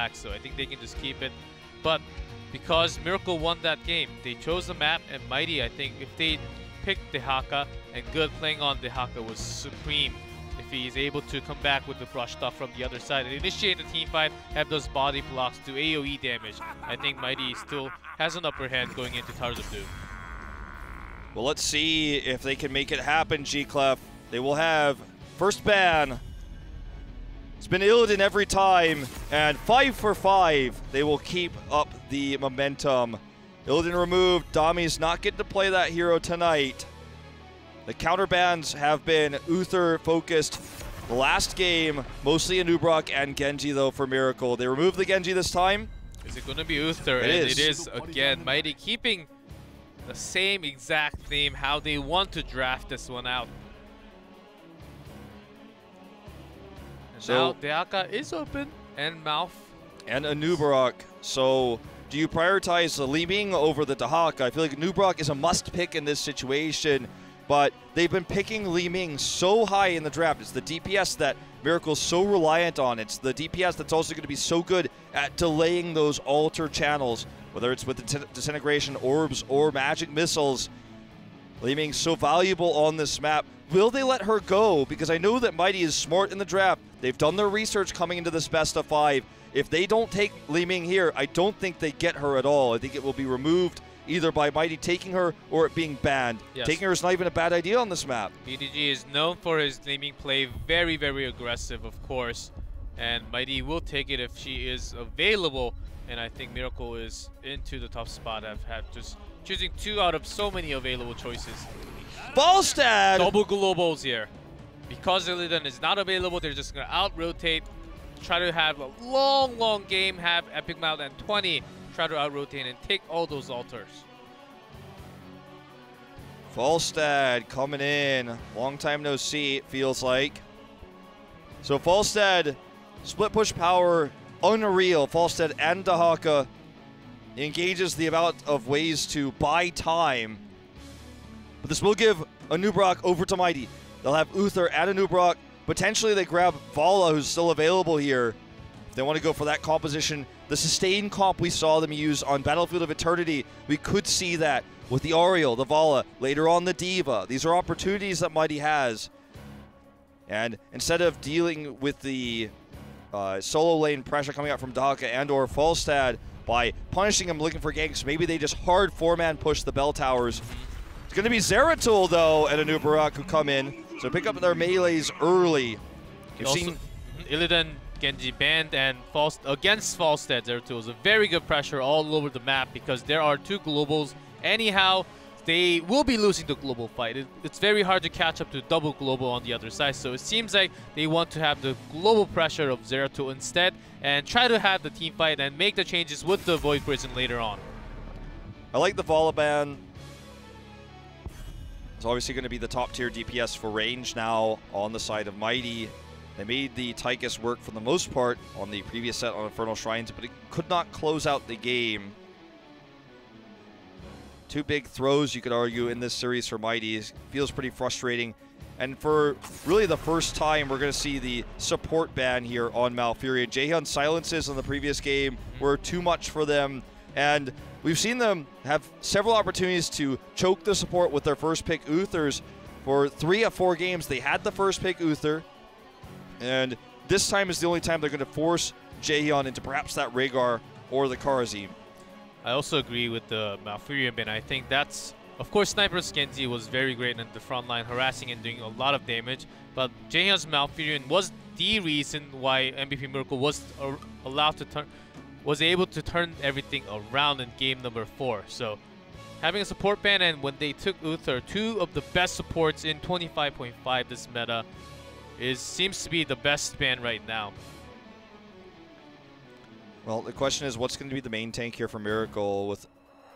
hack, so I think they can just keep it. But because Miracle won that game, they chose the map, and Mighty, I think if they picked Dehaka, and Good playing on Dehaka was supreme. If he's able to come back with the brush stuff from the other side and initiate the team fight, have those body blocks do AoE damage, I think Mighty still has an upper hand going into Towers of Doom. Well, let's see if they can make it happen, G-Clef. They will have first ban. It's been Illidan every time, and 5 for 5. They will keep up the momentum. Illidan removed. Dami's not getting to play that hero tonight. The counter bans have been Uther focused the last game, mostly Anub'arak and Genji though for Miracle. They removed the Genji this time. Is it going to be Uther? It is again Mighty keeping the same exact theme, how they want to draft this one out. And so now Dehaka is open, and Mouth. And Anub'arak. So do you prioritize the Li Ming over the Dehaka? I feel like Anub'arak is a must pick in this situation. But they've been picking Li Ming so high in the draft. It's the DPS that Miracle's so reliant on. It's the DPS that's also going to be so good at delaying those altar channels, whether it's with the disintegration orbs or magic missiles. Li Ming's so valuable on this map. Will they let her go? Because I know that Mighty is smart in the draft. They've done their research coming into this best of 5. If they don't take Li Ming here, I don't think they get her at all. I think it will be removed either by Mighty taking her or it being banned. Yes. Taking her is not even a bad idea on this map. BDG is known for his Li Ming play, very, very aggressive, of course. And Mighty will take it if she is available. And I think Miracle is into the tough spot. I've had just choosing 2 out of so many available choices. Volstad! Double globals here. Because Illidan is not available, they're just going to out-rotate. Try to have a long, long game, have Epic Mount and 20. Try to out-rotate and take all those altars. Volstad coming in. Long time no see, it feels like. So Volstad, split push power, unreal. Volstad and Dehaka engages the amount of ways to buy time. But this will give Anub'arak over to Mighty. They'll have Uther and Anub'arak. Potentially they grab Vala, who's still available here. If they want to go for that composition, the sustain comp we saw them use on Battlefield of Eternity, we could see that with the Ariel, the Vala, later on the Diva. These are opportunities that Mighty has. And instead of dealing with the solo lane pressure coming out from Dehaka and or Volstad by punishing him, looking for ganks, maybe they just hard 4-man push the bell towers. It's going to be Zeratul, though, and Anub'arak who come in. So pick up their melees early. You've seen Illidan, Genji banned, and against Volstad, Zeratul was a very good pressure all over the map because there are 2 globals. Anyhow, they will be losing the global fight. It's very hard to catch up to double global on the other side, so it seems like they want to have the global pressure of Zeratul instead and try to have the team fight and make the changes with the Void Prison later on. I like the Vala ban. It's obviously going to be the top tier DPS for range now on the side of Mighty. They made the Tychus work for the most part on the previous set on Infernal Shrines, but it could not close out the game. 2 big throws, you could argue, in this series for Mighty. It feels pretty frustrating. And for really the first time, we're going to see the support ban here on Malfurion. Jaehyun's silences in the previous game were too much for them. And we've seen them have several opportunities to choke the support with their first pick Uthers. For 3 of 4 games, they had the first pick Uther. And this time is the only time they're going to force Jaehyun into perhaps that Rhaegar or the Kharazim. I also agree with the Malfurion ban. I think that's, of course, Sniper's Genji was very great in the front line, harassing and doing a lot of damage. But Jaehyun's Malfurion was the reason why MVP Miracle was allowed to turn, was able to turn everything around in game number 4. So having a support ban, and when they took Uther, 2 of the best supports in 25.5 this meta, seems to be the best ban right now. Well, the question is, what's going to be the main tank here for Miracle? With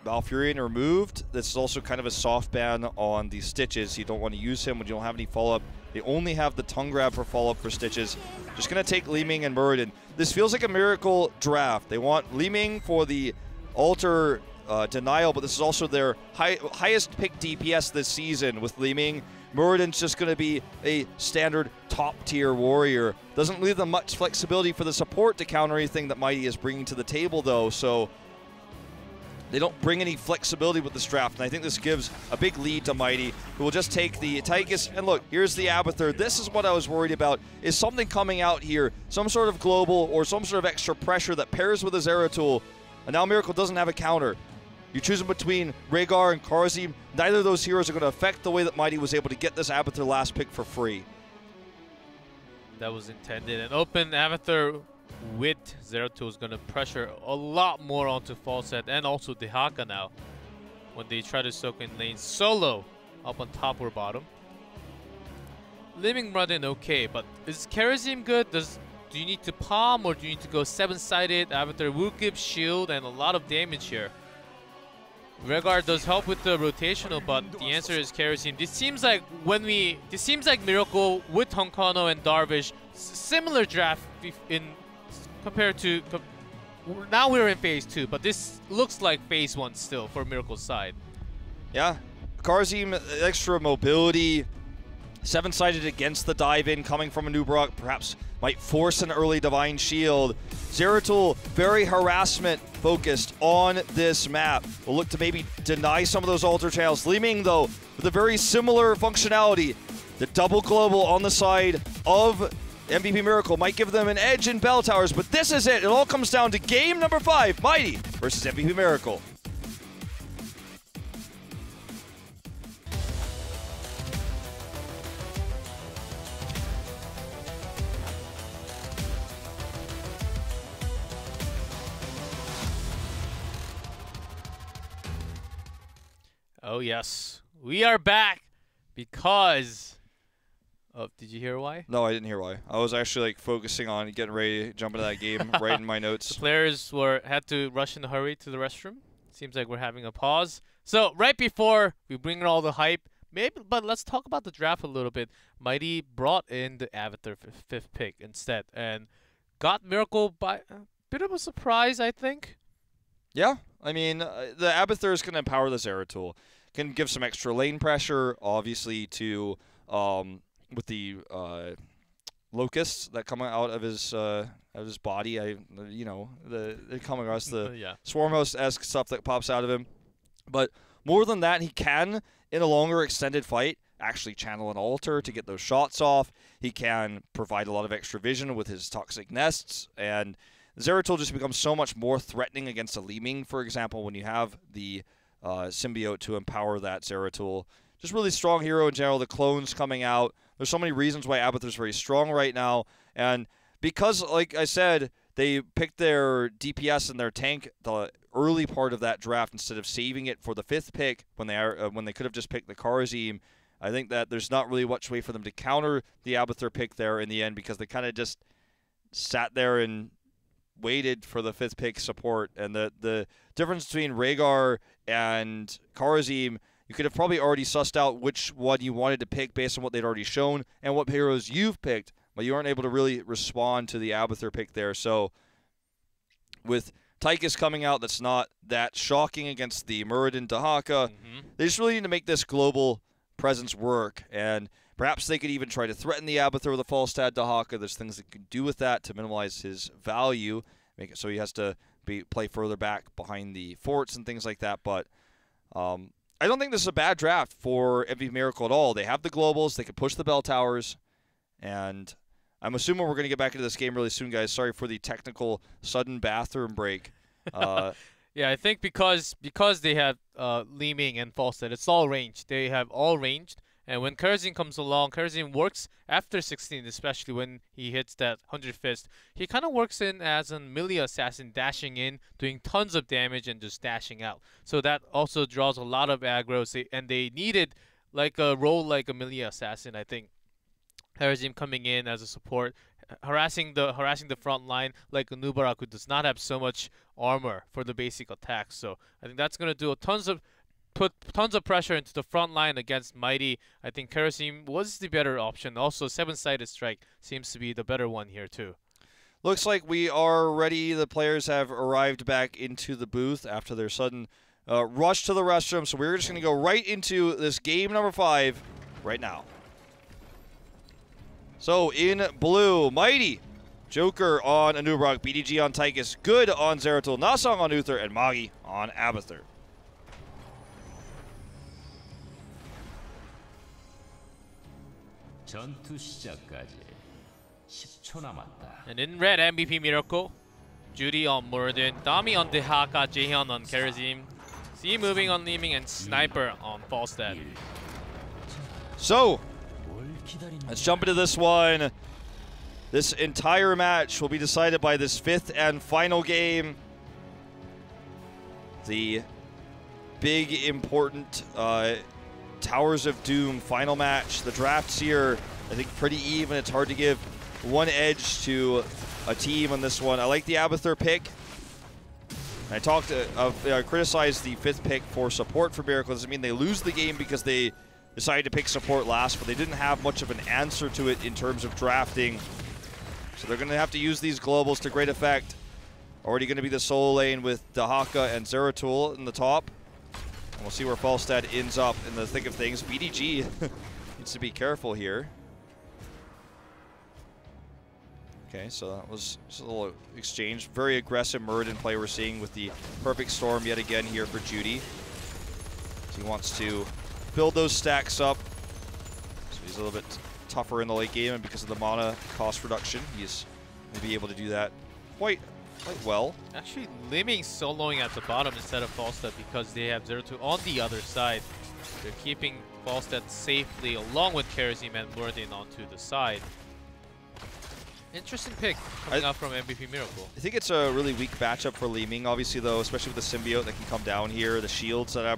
Malfurion removed, this is also kind of a soft ban on the Stitches. You don't want to use him when you don't have any follow-up. They only have the tongue grab for follow-up for Stitches. Just going to take Li Ming and Muradin. This feels like a Miracle draft. They want Li Ming for the altar denial, but this is also their highest pick DPS this season with Li Ming. Muradin's just going to be a standard top-tier warrior. Doesn't leave them much flexibility for the support to counter anything that Mighty is bringing to the table, though, so they don't bring any flexibility with this draft, and I think this gives a big lead to Mighty, who will just take the Tychus. And look, here's the Abathur. This is what I was worried about, is something coming out here, some sort of global or some sort of extra pressure that pairs with a Zeratul, and now Miracle doesn't have a counter. You're choosing between Rhaegar and Karzim. Neither of those heroes are going to affect the way that Mighty was able to get this Abathur last pick for free. That was intended. An open Abathur with Zeratul is going to pressure a lot more onto Falstad and also Dehaka now when they try to soak in lanes solo up on top or bottom. Living Muradin okay, but is Karazim good? Do you need to palm or do you need to go 7-sided? Abathur will give shield and a lot of damage here. Rhaegar does help with the rotational, but the answer is Karazim. This seems like Miracle with Honkano and Darvish, similar draft compared to now we're in phase 2, but this looks like phase 1 still for Miracle's side. Yeah, Karzim, extra mobility, 7-sided against the dive-in coming from a Nubarak, perhaps might force an early Divine Shield. Zeratul, very harassment-focused on this map. Will look to maybe deny some of those altar channels. Li Ming, though, with a very similar functionality. The double global on the side of MVP Miracle might give them an edge in Bell Towers, but this is it. It all comes down to game number 5, Mighty versus MVP Miracle. Oh yes, we are back because of, did you hear why? No, I didn't hear why. I was actually like focusing on getting ready to jump into that game, writing my notes. The players had to rush in a hurry to the restroom. Seems like we're having a pause. So right before we bring in all the hype, but let's talk about the draft a little bit. Mighty brought in the Abathur 5th pick instead and got Miracle by a bit of a surprise, I think. Yeah, I mean, the Abathur is going to empower the Zeratul. Can give some extra lane pressure, obviously, to with the locusts that come out of his body. They come across the yeah. Swarmhost-esque stuff that pops out of him. But more than that, he can, in a longer extended fight, actually channel an altar to get those shots off. He can provide a lot of extra vision with his toxic nests, and Zeratul just becomes so much more threatening against a Li Ming, for example, when you have the symbiote to empower that Zeratul. Just really strong hero in general. The clones coming out. There's so many reasons why Abathur's very strong right now. And because, like I said, they picked their DPS and their tank the early part of that draft instead of saving it for the 5th pick when they could have just picked the Karazim. I think that there's not really much way for them to counter the Abathur pick there in the end because they kind of just sat there and waited for the 5th pick support. And the difference between Rhaegar and Karazim, you could have probably already sussed out which one you wanted to pick based on what they'd already shown and what heroes you've picked, but you aren't able to really respond to the Abathur pick there. So with Tychus coming out, that's not that shocking against the Muradin Dehaka. They just really need to make this global presence work, and perhaps they could even try to threaten the Abathur with a Falstad Dehaka. There's things they can do with that to minimize his value, make it so he has to play further back behind the forts and things like that. But I don't think this is a bad draft for MVP Miracle at all. They have the globals, they can push the bell towers, and I'm assuming we're going to get back into this game really soon, guys. Sorry for the technical sudden bathroom break. Yeah, I think because they have Li Ming and Falstad, it's all ranged. They have all ranged. And when Karazim comes along, Karazim works after 16, especially when he hits that 100 fist. He kind of works in as a melee assassin, dashing in, doing tons of damage, and just dashing out. So that also draws a lot of aggro, and they needed like a role like a melee assassin, I think. Karazim coming in as a support, harassing the front line like a Nubarak, who does not have so much armor for the basic attacks. So I think that's going to do put tons of pressure into the front line against Mighty. I think Karazim was the better option. Also, 7-sided strike seems to be the better one here too. Looks like we are ready. The players have arrived back into the booth after their sudden rush to the restroom. So we're just going to go right into this game number 5. right now. So in blue, Mighty, Joker on Anubrak, BDG on Tychus, Good on Zeratul, Nasong on Uther, and Magi on Abathur. And in red, MVP Miracle, Judy on Muradin, Dami on Dehaka, Jaehyun on Karazim, C moving on Leeming, and Sniper on Falstad. So, let's jump into this one. This entire match will be decided by this 5th and final game. The big, important Towers of Doom final match. The drafts here, I think, pretty even. It's hard to give one edge to a team on this one. I like the Abathur pick. I criticized the 5th pick for support for Miracle. Doesn't mean they lose the game because they decided to pick support last, but they didn't have much of an answer to it in terms of drafting. So they're going to have to use these globals to great effect. Already going to be the solo lane with Dehaka and Zeratul in the top. And we'll see where Falstad ends up in the thick of things. BDG needs to be careful here. Okay, so that was just a little exchange. Very aggressive Muradin play we're seeing with the perfect storm yet again here for Judy. So he wants to build those stacks up. So he's a little bit tougher in the late game, and because of the mana cost reduction, he's going to be able to do that quite well. Actually, Leeming soloing at the bottom instead of Falstad because they have Zeratul on the other side. They're keeping Falstad safely along with Karazim and Muradin onto the side. Interesting pick coming out from MVP Miracle. I think it's a really weak matchup for Leeming, obviously, though, especially with the symbiote that can come down here, the shields that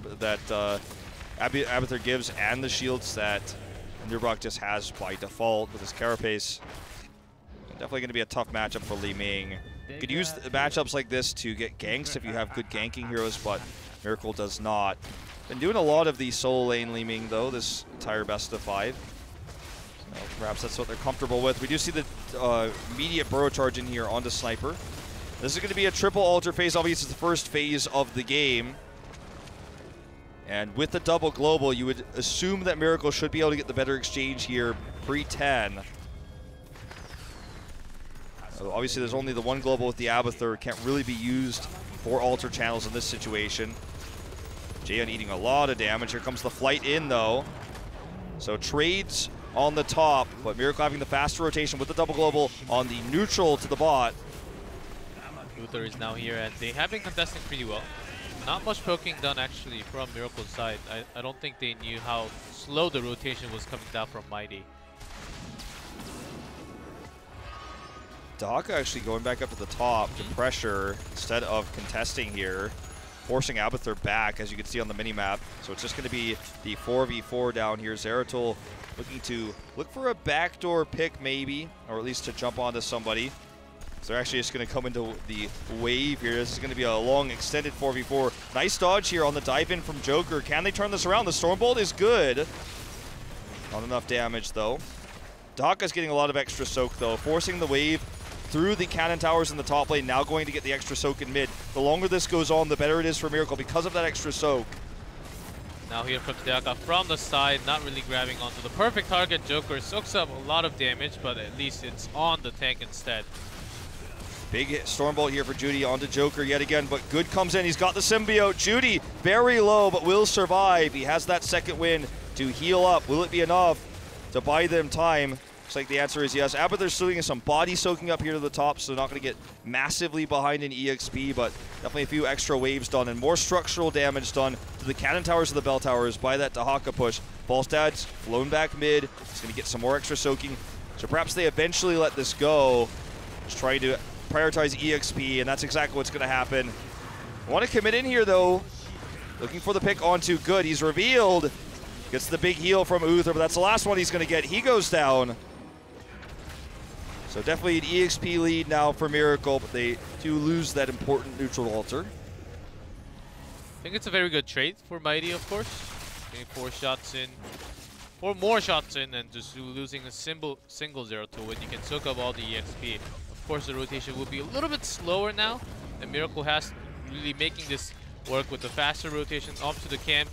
Abathur gives, and the shields that Anubrak just has by default with his Carapace. Definitely going to be a tough matchup for Leeming. You could use matchups like this to get ganks if you have good ganking heroes, but Miracle does not. Been doing a lot of the solo lane Leeming, though, this entire best of 5. So perhaps that's what they're comfortable with. We do see the immediate burrow charge in here onto Sniper. This is going to be a triple altar phase. Obviously, it's the first phase of the game. And with the double global, you would assume that Miracle should be able to get the better exchange here pre-10. Obviously, there's only the one global with the Abathur. Can't really be used for altar channels in this situation. Jaehyun eating a lot of damage. Here comes the flight in, though. So trades on the top, but Miracle having the faster rotation with the double global on the neutral to the bot. Uther is now here, and they have been contesting pretty well. Not much poking done, actually, from Miracle's side. I don't think they knew how slow the rotation was coming down from Mighty. Dehaka actually going back up to the top to pressure instead of contesting here, forcing Abathur back, as you can see on the mini-map. So it's just going to be the 4v4 down here. Zeratul looking to look for a backdoor pick maybe, or at least to jump onto somebody. So they're actually just going to come into the wave here. This is going to be a long extended 4v4. Nice dodge here on the dive in from Joker. Can they turn this around? The Stormbolt is good. Not enough damage though. Dehaka's getting a lot of extra soak though, forcing the wave through the cannon towers in the top lane, now going to get the extra soak in mid. The longer this goes on, the better it is for Miracle because of that extra soak. Now here comes Dehaka from the side, not really grabbing onto the perfect target. Joker soaks up a lot of damage, but at least it's on the tank instead. Big Stormbolt here for Judy onto Joker yet again, but Good comes in. He's got the symbiote. Judy very low, but will survive. He has that second win to heal up. Will it be enough to buy them time? Looks like the answer is yes. Abathur's doing some body soaking up here to the top, so not going to get massively behind in EXP, but definitely a few extra waves done and more structural damage done to the cannon towers of the bell towers by that Dehaka push. Falstad's flown back mid. He's going to get some more extra soaking. So perhaps they eventually let this go. Just trying to prioritize EXP, and that's exactly what's going to happen. Want to commit in here, though. Looking for the pick onto Good. He's revealed. Gets the big heal from Uther, but that's the last one he's going to get. He goes down. So definitely an EXP lead now for Miracle, but they do lose that important neutral altar. I think it's a very good trade for Mighty, of course. Getting 4 shots in, 4 more shots in, and just losing a single Zeratul when you can soak up all the EXP. Of course, the rotation will be a little bit slower now, and Miracle has really making this work with the faster rotation off to the camp.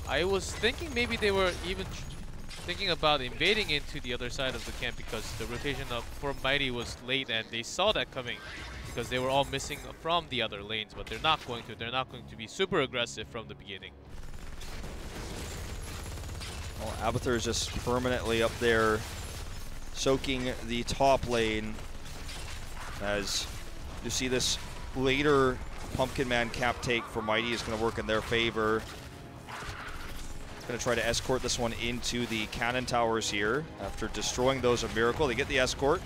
I was thinking maybe they were even thinking about invading into the other side of the camp because the rotation up for Mighty was late and they saw that coming because they were all missing from the other lanes, but they're not going to. They're not going to be super aggressive from the beginning. Well, Abathur is just permanently up there soaking the top lane as you see this later Pumpkin Man cap take for Mighty is going to work in their favor. Going to try to escort this one into the cannon towers here. After destroying those of Miracle, they get the escort.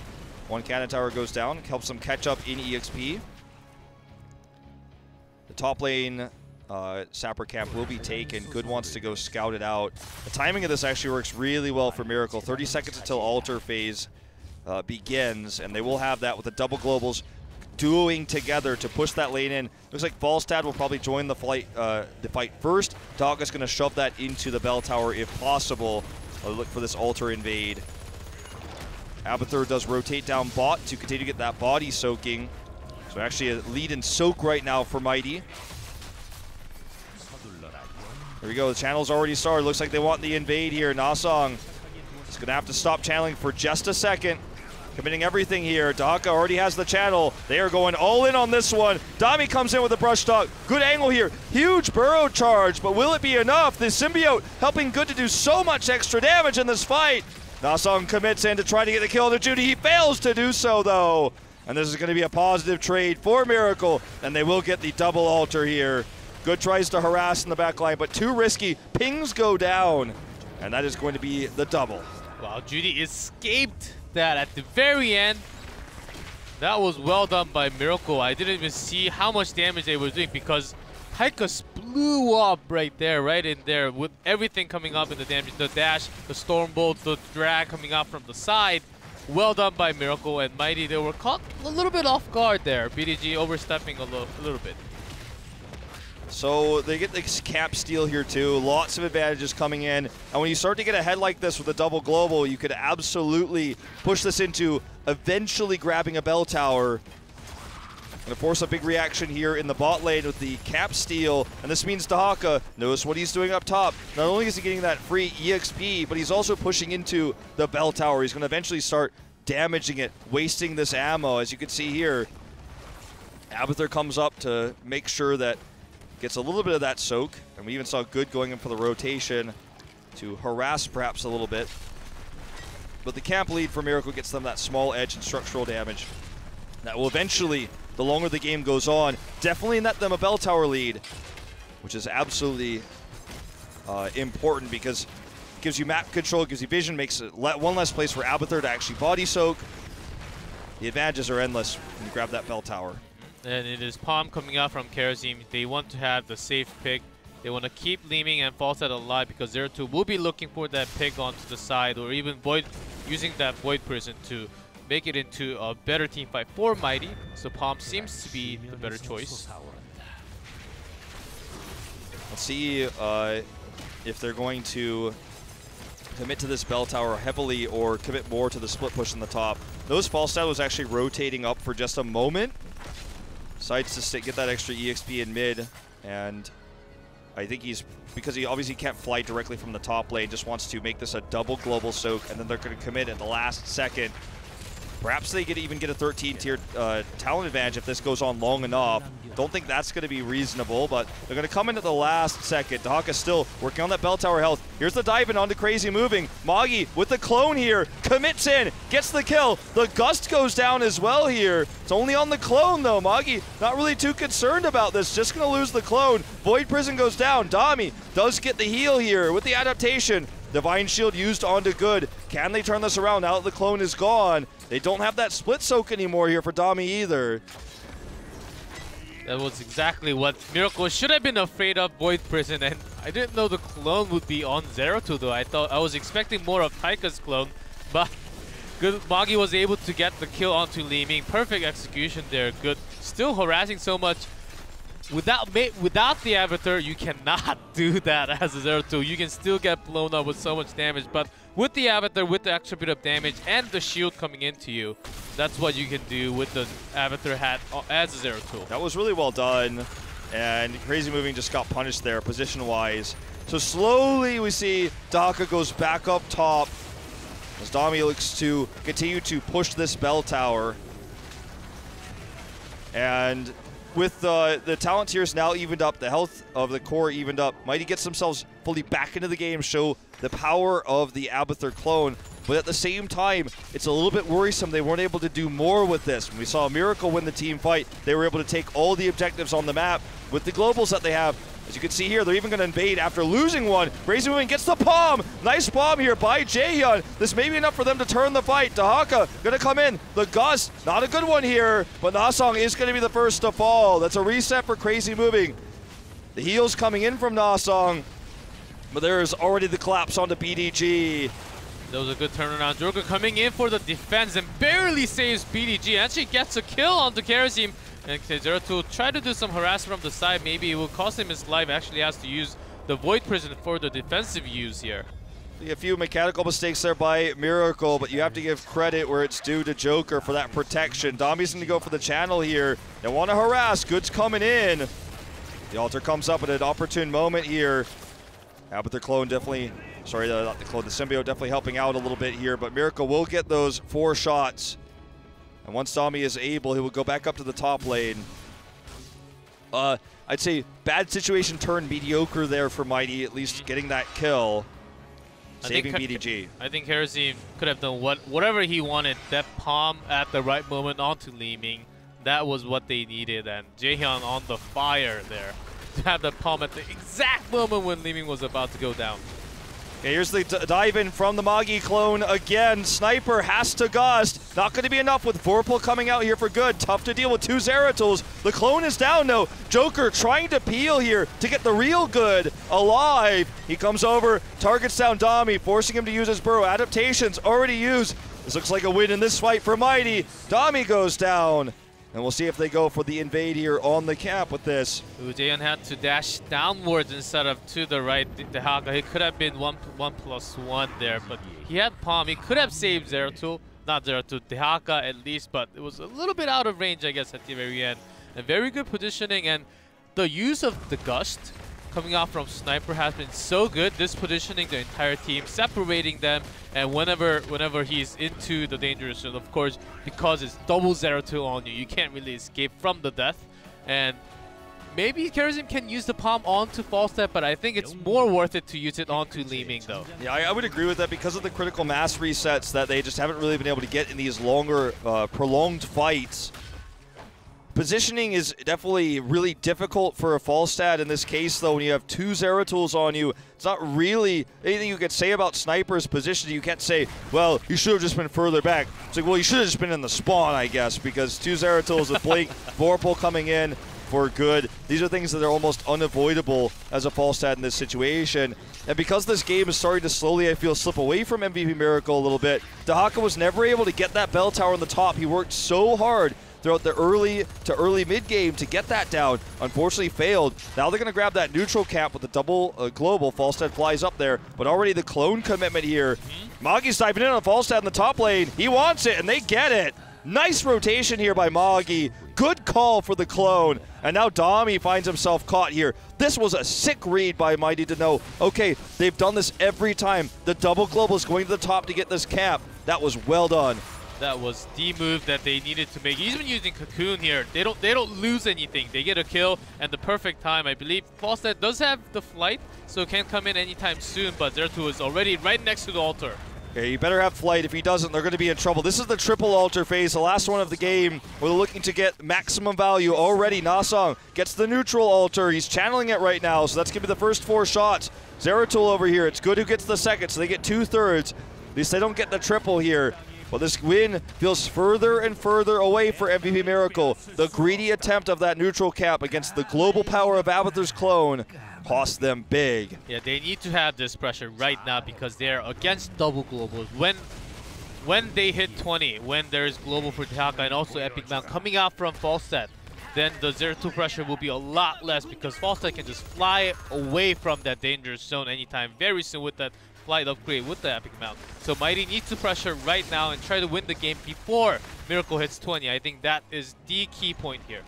One cannon tower goes down, helps them catch up in EXP. The top lane Sapper camp will be taken. Good wants to go scout it out. The timing of this actually works really well for Miracle. 30 seconds until altar phase begins, and they will have that with the double globals duoing together to push that lane in. Looks like Falstad will probably join the fight first. Dog is going to shove that into the bell tower if possible. Look for this altar invade. Abathur does rotate down bot to continue to get that body soaking. So actually a lead and soak right now for Mighty. There we go, the channel's already started. Looks like they want the invade here. Nasong is going to have to stop channeling for just a second. Committing everything here. Dahaka already has the channel. They are going all in on this one. Dami comes in with a brush talk. Good angle here. Huge burrow charge, but will it be enough? The symbiote helping Good to do so much extra damage in this fight. Nasong commits in to try to get the kill to Judy. He fails to do so, though. And this is going to be a positive trade for Miracle, and they will get the double altar here. Good tries to harass in the back line, but too risky. Pings go down, and that is going to be the double. Wow, Judy escaped that at the very end. That was well done by Miracle. I didn't even see how much damage they were doing because Taika blew up right there, right in there, with everything coming up in the damage. The dash, the storm bolt, the drag coming out from the side. Well done by Miracle and Mighty. They were caught a little bit off guard there. BDG overstepping a little bit. So they get this cap steal here too. Lots of advantages coming in. And when you start to get ahead like this with a double global, you could absolutely push this into eventually grabbing a bell tower. Gonna force a big reaction here in the bot lane with the cap steal. And this means Dahaka, notice what he's doing up top. Not only is he getting that free EXP, but he's also pushing into the bell tower. He's gonna eventually start damaging it, wasting this ammo. As you can see here, Abathur comes up to make sure that gets a little bit of that soak, and we even saw Good going in for the rotation to harass perhaps a little bit. But the camp lead for Miracle gets them that small edge and structural damage. That will eventually, the longer the game goes on, definitely net them a bell tower lead, which is absolutely important because it gives you map control, it gives you vision, makes it one less place for Abathur to actually body soak. The advantages are endless when you grab that bell tower. And it is Palm coming out from Kerosene. They want to have the safe pick. They want to keep Leeming and Falstad alive because Zero Two will be looking for that pick onto the side, or even using that Void Prison to make it into a better team fight for Mighty. So Palm seems to be the better choice. Let's see if they're going to commit to this bell tower heavily or commit more to the split push in the top. Notice Falstad was actually rotating up for just a moment. Decides to get that extra EXP in mid, and I think because he obviously can't fly directly from the top lane, just wants to make this a double global soak, and then they're going to commit at the last second. Perhaps they even get a 13-tier talent advantage if this goes on long enough. Don't think that's going to be reasonable, but they're going to come in at the last second. Dahaka still working on that bell tower health. Here's the dive in onto Crazy moving. Magi with the clone here, commits in, gets the kill. The gust goes down as well here. It's only on the clone though. Magi not really too concerned about this, just going to lose the clone. Void Prison goes down. Dami does get the heal here with the adaptation. Divine Shield used onto Good. Can they turn this around now that the clone is gone? They don't have that split soak anymore here for Dami either. That was exactly what Miracle should have been afraid of, Void Prison, and I didn't know the clone would be on Zero-Two though. I was expecting more of Taika's clone, but Good Magi was able to get the kill onto Leeming. Perfect execution there. Good. Still harassing so much. Without the Abathur, you cannot do that as a Zero-Two. You can still get blown up with so much damage, but with the Abathur, with the extra bit of damage and the shield coming into you, that's what you can do with the Abathur hat as a Zero-Two. That was really well done, and Crazy Moving just got punished there position-wise. So slowly we see Daka goes back up top as Dami looks to continue to push this bell tower. And with the talent tiers now evened up, the health of the core evened up, Mighty gets themselves fully back into the game, show the power of the Abathur clone. But at the same time, it's a little bit worrisome they weren't able to do more with this. When we saw Miracle win the team fight, they were able to take all the objectives on the map with the globals that they have. As you can see here, they're even going to invade after losing one. Crazy Moving gets the palm. Nice bomb here by Jaehyun. This may be enough for them to turn the fight. Dahaka going to come in. The gust, not a good one here, but Nasong is going to be the first to fall. That's a reset for Crazy Moving. The heals coming in from Nasong, but there's already the collapse onto BDG. That was a good turnaround. Joker coming in for the defense and barely saves BDG. Actually gets a kill onto Kerasim. And Zeratul try to do some harassment from the side. Maybe it will cost him his life. Actually has to use the Void Prison for the defensive use here. A few mechanical mistakes there by Miracle, but you have to give credit where it's due to Joker for that protection. Dami's going to go for the channel here. They want to harass. Goods coming in. The altar comes up at an opportune moment here. But their clone definitely, sorry, not the clone, the symbiote definitely helping out a little bit here, but Miracle will get those 4 shots. And once Dami is able, he will go back up to the top lane. I'd say bad situation turned mediocre there for Mighty, at least getting that kill, saving BDG. I think Kerasim could have done whatever he wanted. That palm at the right moment onto Li Ming, that was what they needed. And Jaehyun on the fire there to have the palm at the exact moment when Li Ming was about to go down. Okay, here's the dive in from the Magi clone again. Sniper has to gust. Not going to be enough with Vorpal coming out here for good. Tough to deal with 2 Zeratools. The clone is down though. Joker trying to peel here to get the real good alive. He comes over, targets down Dami, forcing him to use his burrow. Adaptations already used. This looks like a win in this fight for Mighty. Dami goes down. And we'll see if they go for the invade here on the cap with this. Jaehyun had to dash downwards instead of to the right. Dahaka, he could have been 1+1 there, but he had palm. He could have saved Zeratul, not Zeratul, Dahaka at least, but it was a little bit out of range, I guess, at the very end. And very good positioning, and the use of the gust coming out from Sniper has been so good. This positioning the entire team, separating them, and whenever he's into the dangerous zone, of course, because it's double Zeratul on you, you can't really escape from the death. And maybe Kerasim can use the palm onto Falstad, but I think it's more worth it to use it onto Li Ming though. Yeah, I would agree with that because of the critical mass resets that they just haven't really been able to get in these longer, prolonged fights. Positioning is definitely really difficult for a Falstad in this case, though. When you have 2 Zeratools on you, it's not really anything you could say about Sniper's positioning. You can't say, well, you should have just been further back. It's like, well, you should have just been in the spawn, I guess, because 2 Zeratools with Blink, Vorpal coming in for good. These are things that are almost unavoidable as a Falstad in this situation. And because this game is starting to slowly, I feel, slip away from MVP Miracle a little bit, Dahaka was never able to get that bell tower on the top. He worked so hard throughout the early to early mid game to get that down. Unfortunately failed. Now they're going to grab that neutral cap with the double global. Falstad flies up there, but already the clone commitment here. Magi's diving in on Falstad in the top lane. He wants it, and they get it. Nice rotation here by Magi. Good call for the clone. And now Dami finds himself caught here. This was a sick read by Mighty to know, okay, they've done this every time. The double global is going to the top to get this cap. That was well done. That was the move that they needed to make. Even using Cocoon here, they don't lose anything. They get a kill and the perfect time. I believe Falstad does have the flight, so can't come in anytime soon, but Zeratul is already right next to the altar. Okay, you better have flight. If he doesn't, they're going to be in trouble. This is the triple altar phase, the last one of the game, where they're looking to get maximum value. Already, Nasong gets the neutral altar. He's channeling it right now, so that's going to be the first 4 shots. Zeratul over here. It's good who gets the second, so they get 2/3. At least they don't get the triple here. Well, this win feels further and further away for MVP Miracle. The greedy attempt of that neutral cap against the global power of Abathur's clone cost them big. Yeah, they need to have this pressure right now because they're against double globals. When they hit 20, when there's global for Dahaka and also Epic Mount coming out from Falstad, then the Zeratul pressure will be a lot less because Falstad can just fly away from that dangerous zone anytime very soon with that flight upgrade with the Epic Mount. So Mighty needs to pressure right now and try to win the game before Miracle hits 20. I think that is the key point here.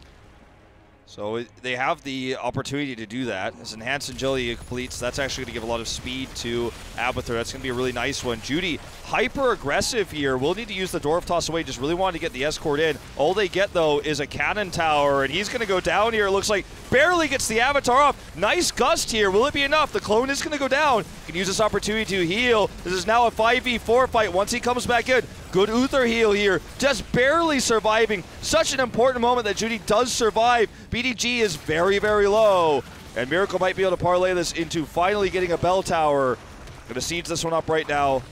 So they have the opportunity to do that. As Enhanced Agility completes, that's actually going to give a lot of speed to Abathur. That's going to be a really nice one. Judy, hyper-aggressive here. Will need to use the Dwarf Toss away. Just really wanted to get the escort in. All they get, though, is a cannon tower, and he's going to go down here. It looks like barely gets the Avatar off. Nice gust here. Will it be enough? The clone is going to go down. Can use this opportunity to heal. This is now a 5v4 fight once he comes back in. Good Uther heal here, just barely surviving. Such an important moment that Judy does survive. BDG is very, very low. And Miracle might be able to parlay this into finally getting a bell tower. Gonna siege this one up right now.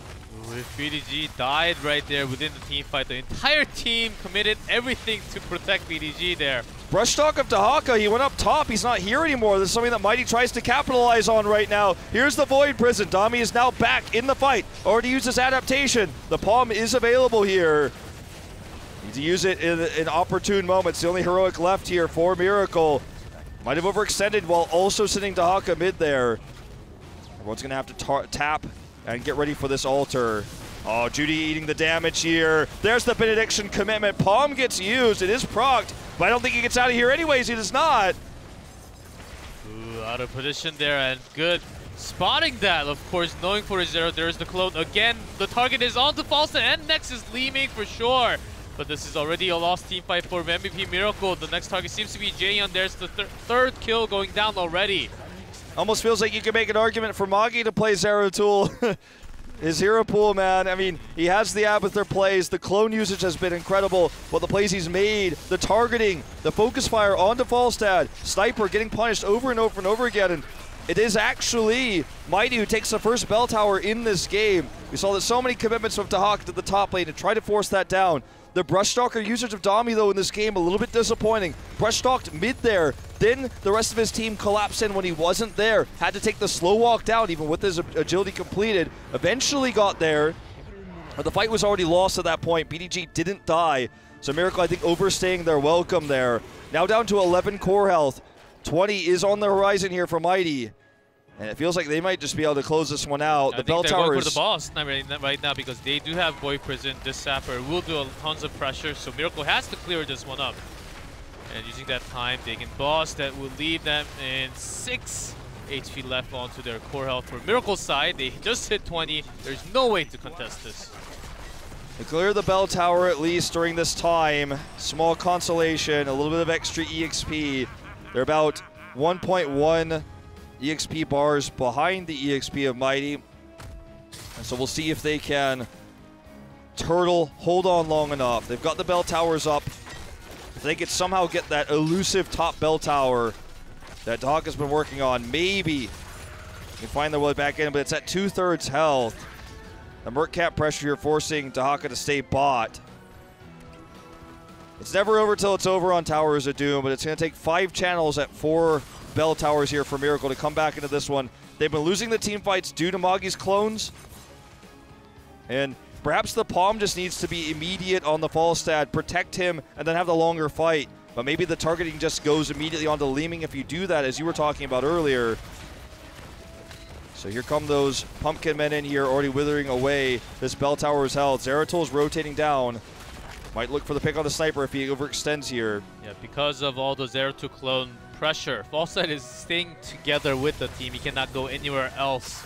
If BDG died right there within the team fight, the entire team committed everything to protect BDG there. Brush talk of Dahaka, he went up top, he's not here anymore. This is something that Mighty tries to capitalize on right now. Here's the Void Prison, Dami is now back in the fight. Already used his adaptation. The Palm is available here. Need to use it in opportune moments. The only heroic left here for Miracle. Might have overextended while also sitting Dahaka mid there. Everyone's gonna have to tap and get ready for this altar. Oh, Judy eating the damage here. There's the Benediction commitment. Palm gets used. It is procced, but I don't think he gets out of here anyways. He does not. Ooh, out of position there, and good spotting that, of course, knowing for his zero. There's the clone. Again, the target is on to Falstad, and next is Leeming for sure. But this is already a lost team fight for MVP Miracle. The next target seems to be Jaehyun. There's the third kill going down already. Almost feels like you can make an argument for Magi to play Zeratul. His hero pool, man, I mean, he has the Abathur plays, the clone usage has been incredible, but the plays he's made, the targeting, the focus fire onto Falstad, Sniper getting punished over and over and over again, and it is actually Mighty who takes the first bell tower in this game. We saw that so many commitments from Dahak to the top lane to try to force that down. The Brushstalker usage of Dami, though, in this game, a little bit disappointing. Brushstalked mid there, then the rest of his team collapsed in when he wasn't there. Had to take the slow walk down, even with his agility completed. Eventually got there, but the fight was already lost at that point. BDG didn't die, so Miracle, I think, overstaying their welcome there. Now down to 11 core health. 20 is on the horizon here for Mighty. And it feels like they might just be able to close this one out. The bell tower is for the boss right now because they do have Void Prison. This Sapper will do tons of pressure, so Miracle has to clear this one up. And using that time, they can boss. That will leave them in 6 HP left onto their core health. For Miracle's side, they just hit 20. There's no way to contest this. They clear the bell tower at least during this time. Small consolation, a little bit of extra EXP. They're about 1.1 EXP bars behind the EXP of Mighty. And so we'll see if they can hold on long enough. They've got the bell towers up. If they could somehow get that elusive top bell tower that Dahak has been working on, maybe they find their way back in, but it's at 2/3 health. The Merc Cap pressure here forcing Dahaka to stay bot. It's never over till it's over on Towers of Doom, but it's going to take 5 channels at 4 bell towers here for Miracle to come back into this one. They've been losing the team fights due to Magi's clones. And perhaps the Palm just needs to be immediate on the Falstad, protect him, and then have the longer fight. But maybe the targeting just goes immediately onto Leeming if you do that, as you were talking about earlier. So here come those Pumpkin Men in here, already withering away. This bell tower is held. Zeratul's rotating down. Might look for the pick on the Sniper if he overextends here. Yeah, because of all the Zeratul clone pressure, Falstad is staying together with the team. He cannot go anywhere else.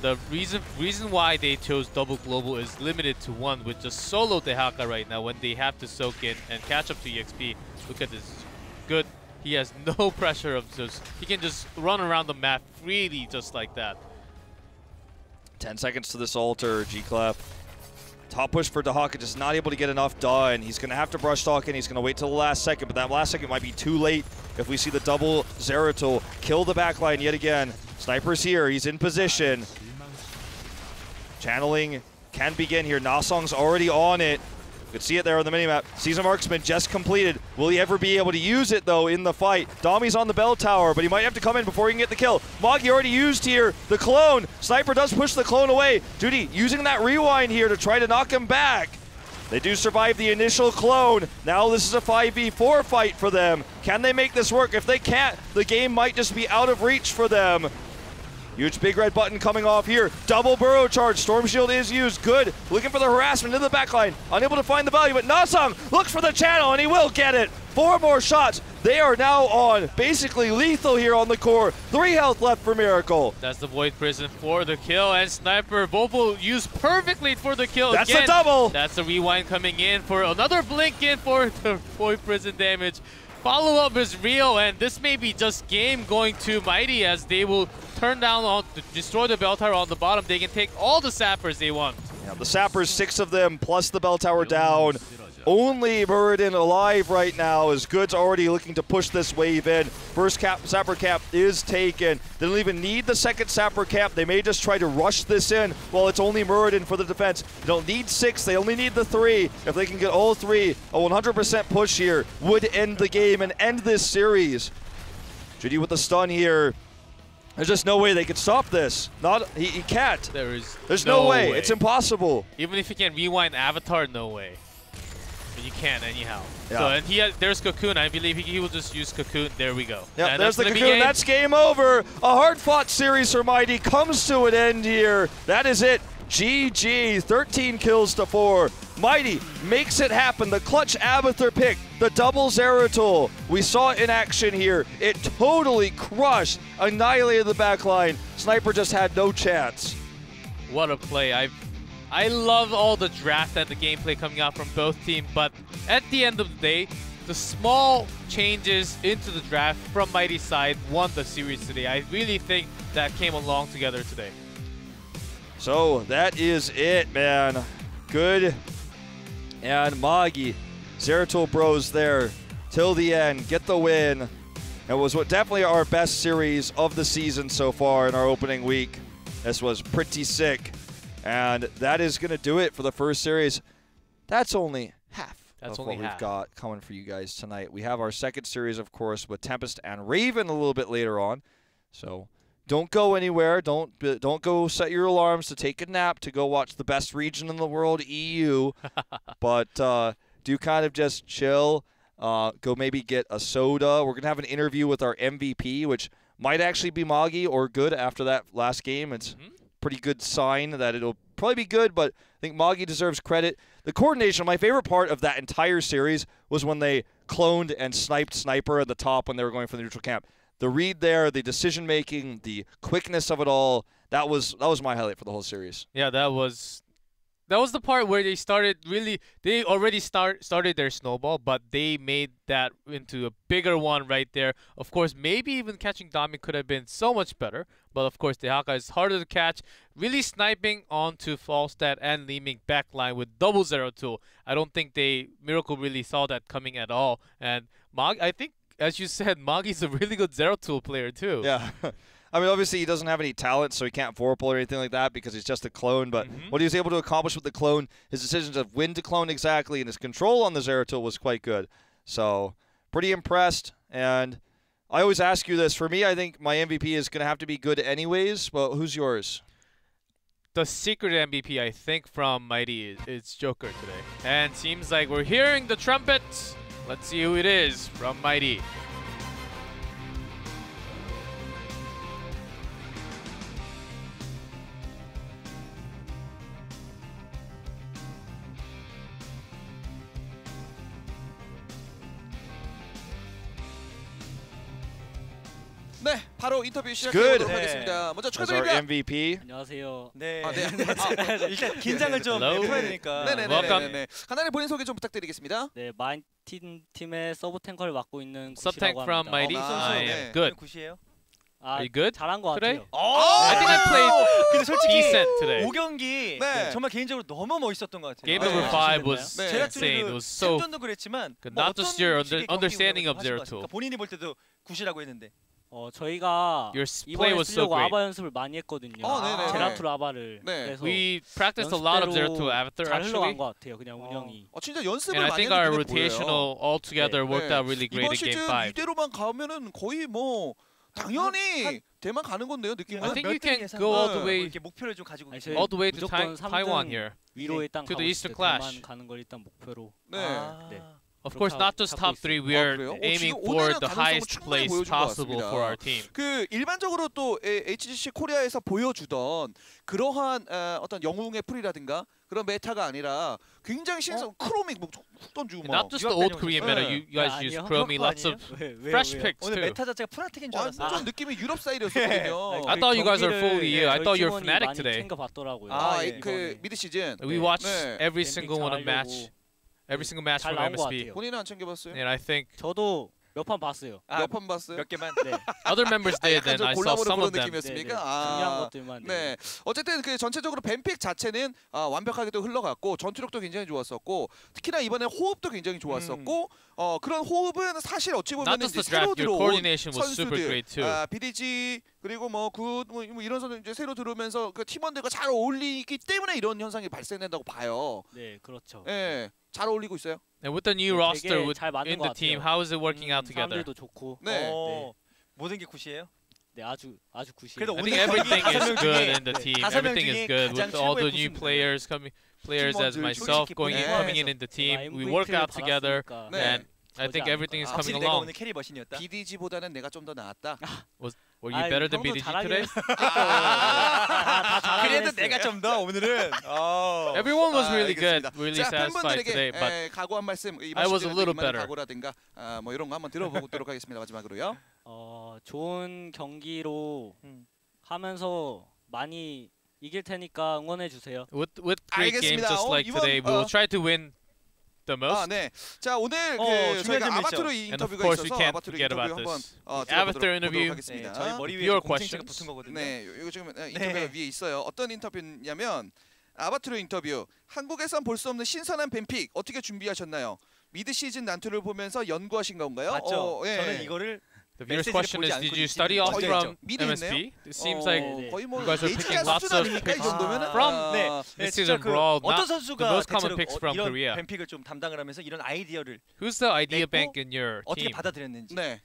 The reason why they chose double global is limited to 1 with just solo Dahaka right now when they have to soak in and catch up to EXP. Look at this. Good. He has no pressure of just, he can just run around the map freely just like that. 10 seconds to this altar, G-Clef. Top push for Dahaka, just not able to get enough done. He's going to have to brush talk in. He's going to wait till the last second, but that last second might be too late if we see the double Zeratul kill the backline yet again. Sniper's here. He's in position. Channeling can begin here. Nasong's already on it. You can see it there on the minimap. Season Marksman just completed. Will he ever be able to use it, though, in the fight? Dami's on the bell tower, but he might have to come in before he can get the kill. Magi already used here the clone. Sniper does push the clone away. Duty using that rewind here to try to knock him back. They do survive the initial clone. Now this is a 5v4 fight for them. Can they make this work? If they can't, the game might just be out of reach for them. Huge big red button coming off here. Double burrow charge. Storm Shield is used. Good. Looking for the harassment in the backline. Unable to find the value, but Nasong looks for the channel, and he will get it. 4 more shots. They are now on basically lethal here on the core. 3 health left for Miracle. That's the Void Prison for the kill, and Sniper Vocal used perfectly for the kill. That's again. the double. That's the rewind coming in for another blink in for the Void Prison damage. Follow-up is real, and this may be just game going to Mighty as they will turn down on destroy the bell tower on the bottom. They can take all the sappers they want. Yeah, the sappers, 6 of them, plus the bell tower down. Only Muradin alive right now as Good's already looking to push this wave in. First sapper cap is taken. They don't even need the second sapper cap. They may just try to rush this in while it's only Muradin for the defense. They don't need 6, they only need the 3. If they can get all 3, a 100% push here would end the game and end this series. Judy with the stun here. There's just no way they could stop this. He can't. There's no way. It's impossible. Even if you can rewind Avatar, no way. But you can't anyhow. Yeah. So and there's Cocoon. I believe he will just use Cocoon. There we go. Yeah, and there's the Cocoon. That's game over. A hard-fought series for Mighty comes to an end here. That is it. GG. 13 kills to 4. Mighty makes it happen. The clutch Abathur pick, the double Zeratul. We saw it in action here. It totally crushed, annihilated the backline. Sniper just had no chance. What a play. I love all the draft and the gameplay coming out from both teams, but at the end of the day, the small changes into the draft from Mighty's side won the series today. I really think that came along together today. So that is it, man. Good. And Magi, Zeratul bros there till the end, get the win. It was definitely our best series of the season so far in our opening week. This was pretty sick. And that is going to do it for the first series. That's only half of what we've got coming for you guys tonight. We have our second series, of course, with Tempest and Raven a little bit later on. So don't go anywhere. Don't go set your alarms to take a nap to go watch the best region in the world, EU. But do kind of just chill. Go maybe get a soda. We're going to have an interview with our MVP, which might actually be Magi or Good after that last game. It's pretty good sign that it'll probably be good, but I think Magi deserves credit. The coordination, my favorite part of that entire series was when they cloned and sniped Sniper at the top when they were going for the neutral camp. The read there, the decision-making, the quickness of it all, that was my highlight for the whole series. Yeah, that was the part where they started really, they already started their snowball, but they made that into a bigger one right there. Of course, maybe even catching Dami could have been so much better, but of course, the Haka is harder to catch. Really sniping onto Falstad and Liming backline with double Zeratul. I don't think Miracle really saw that coming at all. And I think, as you said, Magi's a really good Zeratul player too. Yeah. I mean, obviously, he doesn't have any talent, so he can't 4-pull or anything like that because he's just a clone. But what he was able to accomplish with the clone, his decisions of when to clone exactly, and his control on the Zeratul was quite good. So, pretty impressed. And I always ask you this. For me, I think my MVP is going to have to be Good anyways. But who's yours? The secret MVP, I think, from Mighty is Joker today. And seems like we're hearing the trumpet. Let's see who it is from Mighty. 네, 바로 인터뷰 시작해보도록 하겠습니다. 먼저 As our 축하드립니다. MVP. 안녕하세요. 네. 일단 긴장을 좀 풀어야 되니까. 네네네. 간단히 본인 소개 좀 부탁드리겠습니다. 네, 마인틴 팀의 서브 탱커를 맡고 있는 Subtank 구시라고 from 합니다. Mighty. I am good. 구시예요? Are you good? 잘한 것 today? 같아요. I think I played 근데 솔직히 decent today. 5경기 네. 정말 개인적으로 너무 멋있었던 것 같아요. Game number 5 was 네. 제가 insane. It was so 생존도 그랬지만 not just your understanding of Zeratul. 본인이 볼 때도 굿이라고 했는데. 저희가 Your play 이번에 was so 쓰려고 great. 아바 연습을 많이 했거든요. 네네. 제라툴 아바를. 네. 그래서 We practiced a lot of Zeratul Avatar 잘 흘러간 actually. 것 같아요. 그냥 운영이. 진짜 연습을 And I 많이 think our 했는데 보여요. rotational altogether worked out really great 이번 in game 시즌 5. 이대로만 가면은 거의 뭐 당연히 대만 가는 건데요, 느낌은. I think you can go all the way 이렇게 목표를 좀 가지고 아니, 계세요. 저희 all the way to 무조건 삼등 Taiwan here. 위로에 땅 To 가고 the 있을 Eastern 때 Clash. 대만 가는 걸 일단 목표로. 네. 네. Of course, not just top 3. We are 그래요? aiming 지금 for 오늘은 the 가능성을 highest 충분히 place 보여준 것 possible 같습니다. for our team. 그 일반적으로 또 HGC 코리아에서 보여주던 그러한 어떤 영웅의 풀이라든가 그런 메타가 아니라 굉장히 신선 크로믹 뭐 훅 던지고 And 막 not just the old Korean meta. 네. You guys use Chromie, lots of fresh picks 오늘 too. 메타 자체가 프라틱인 줄 알았어. 완전 느낌이 유럽 스타일이었거든요. I thought you guys are fully you. I thought you were 팀원이 fanatic 많이 today. 챙겨봤더라고요. 아, 예. 그 미드 시즌 We watched 네. every 뱀픽 single one of 잘하려고 match, every single match 잘 from 나온 것 MSP. 같아요. 본인은 안 챙겨봤어요? And I think 저도 몇 판 봤어요. 아, 몇 번 봤어요? 몇 개만. 네. other members did, 약간 and 좀 I saw 골라보는 some 그런 of them. 느낌이었습니까? 중요한 것들만. 네. 어쨌든 그 전체적으로 뱀픽 자체는 완벽하게 또 흘러갔고 전투력도 굉장히 좋았었고 특히나 이번에 호흡도 굉장히 좋았었고 그런 호흡은 사실 어찌 보면 Not just the 새로 draft, your 들어온 coordination was super 선수들, great too. BDG 그리고 뭐 이런 선수 이제 새로 들어오면서 그 팀원들과 잘 어울리기 때문에 이런 현상이 발생된다고 봐요. 네, 그렇죠. 예, 잘 어울리고 있어요. And with the new 되게 roster with, 잘 맞는 in 것 the team, 같아요. how is it working out together? 사람들도 좋고. 네. 모든 게 굿이에요? 네, 아주 굿이에요. 그래도 I 오늘 think everything 경기 is 다섯 명 good 중에 in the team. 다섯 명 Everything is 중에 good 가장 with all the 최고의 new 구수입니다. players as 팀원들 myself 솔직히 going in, 보면 coming in the team. 제가 We work MVP를 out together, 받았으니까 네. and I think 저지 everything is 않을까. coming 확실히 내가 along. 오늘 캐리 머신이었다. BDG보다는 내가 좀 더 나았다. Were you better than 형도 BDG 잘하긴 today? 다 잘하긴 그래도 했어요. 내가 좀 더 오늘은. Everyone was really good, 알겠습니다. really 자, satisfied today. But 팬분들에게 각오 한 말씀 이번 I was a 시즌에 little 임하는 better. 각오라든가 뭐 이런 거 한번 들어보도록 하겠습니다. 마지막으로요. 좋은 경기로 음. 하면서 많이 이길 테니까 응원해 주세요. with great games 알겠습니다. just like 이번, today, we will try to win the most. 네. 자, 오늘 중요한 저희가 점이 아바트로 있죠. And of 인터뷰가 course, we 있어서 can't 아바트로 forget 인터뷰 about 한번 this. 들어보도록 Avatar interview. 하겠습니다. 저희 머리 위에 Your 공생채가 questions. 붙은 거거든요. 네, 이거 지금 인터뷰가 위에 있어요. 어떤 인터뷰냐면 아바트로 인터뷰. 한국에선 볼 수 없는 신선한 뱀픽 어떻게 준비하셨나요? 미드 시즌 난투를 보면서 연구하신 건가요? 맞죠. 예. 저는 이거를 The viewer's 메시지를 question 보지 is, 않고 did you 이 study 팀을 off 거의 from 미드 했네요? MSP? It seems like 네. 거의 뭐 You guys are 예지가 picking lots 수준 of 아닙니까? 이 picks 정도면은 from 네. this 진짜 season brawl. 어떤 Not 선수가 the most common 대체로 picks from 이런 Korea. 뱀픽을 좀 담당을 하면서 이런 아이디어를 Who's the idea 냈고 bank in your 어떻게 team? 받아들였는지. 네.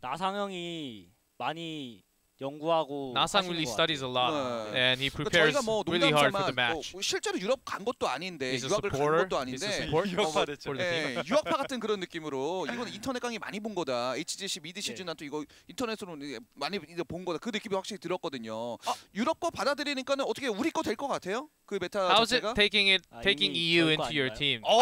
나상형이 많이 연구하고 Nasang 하시는 really 것 studies a lot, 네. and he 그러니까 prepares 저희가 뭐 really hard for the 농담삼아 match. 실제로 유럽 간 것도 아닌데 He's a 유학을 간 supporter. 것도 He's a 아닌데 support 유학파 됐죠. for the team. 유학파 같은 그런 느낌으로 이건 인터넷 강의 많이 본 거다. HGC 미드 시즌 난또 이거 인터넷으로 많이 이제 본 거다. 그 느낌이 확실히 들었거든요. 유럽 거 받아들이니까는 어떻게 우리 거 될 것 같아요? 그 메타 How's it 자체가? taking 이미 EU 별거 into your 아닌가요? team? 오!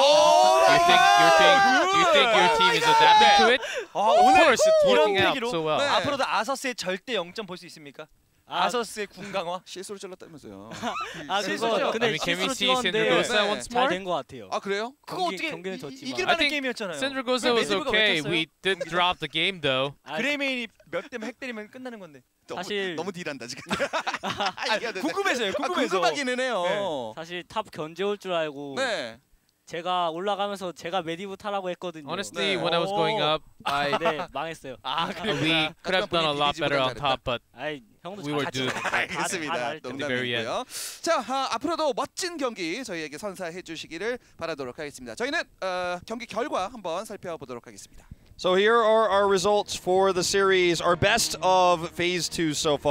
You think your team is adapting to it? Of 오늘 course, it's 이런 working out 픽으로 so well. 네. 앞으로도 아서스의 절대 0점 볼 수 있습니까? 아서스의 궁 강화. 실수를 잘랐다면서요. 실수죠. 그거 근데 I mean, can we 실수로 see 찍었는데 Syndragosa 네. once more? 잘된 것 같아요. 아 그래요? 그거 어떻게 경기는 졌지만. 이길 I 만한 think 게임이었잖아요. Syndragosa was 매드브가 okay. 왜 쳤어요? We did drop the game though. 그레이메인이 몇 대면 핵 때리면 끝나는 건데. 사실- 너무 딜한다 지금. 궁금해서요. 궁금해서. 궁금하기는 해요. 사실 탑 견제 올 줄 알고 네. 제가 올라가면서 제가 메디브 타라고 했거든요. Honestly, 네. when I was going up, 네, 망했어요. we could have done a lot better on top, but 아이, 형도 we were doomed. 알겠습니다. 잘했죠. 농담이고요. 자, 앞으로도 멋진 경기 저희에게 선사해 주시기를 바라도록 하겠습니다. 저희는 경기 결과 한번 살펴보도록 하겠습니다. So here are our results for the series, our best of Phase 2 so far.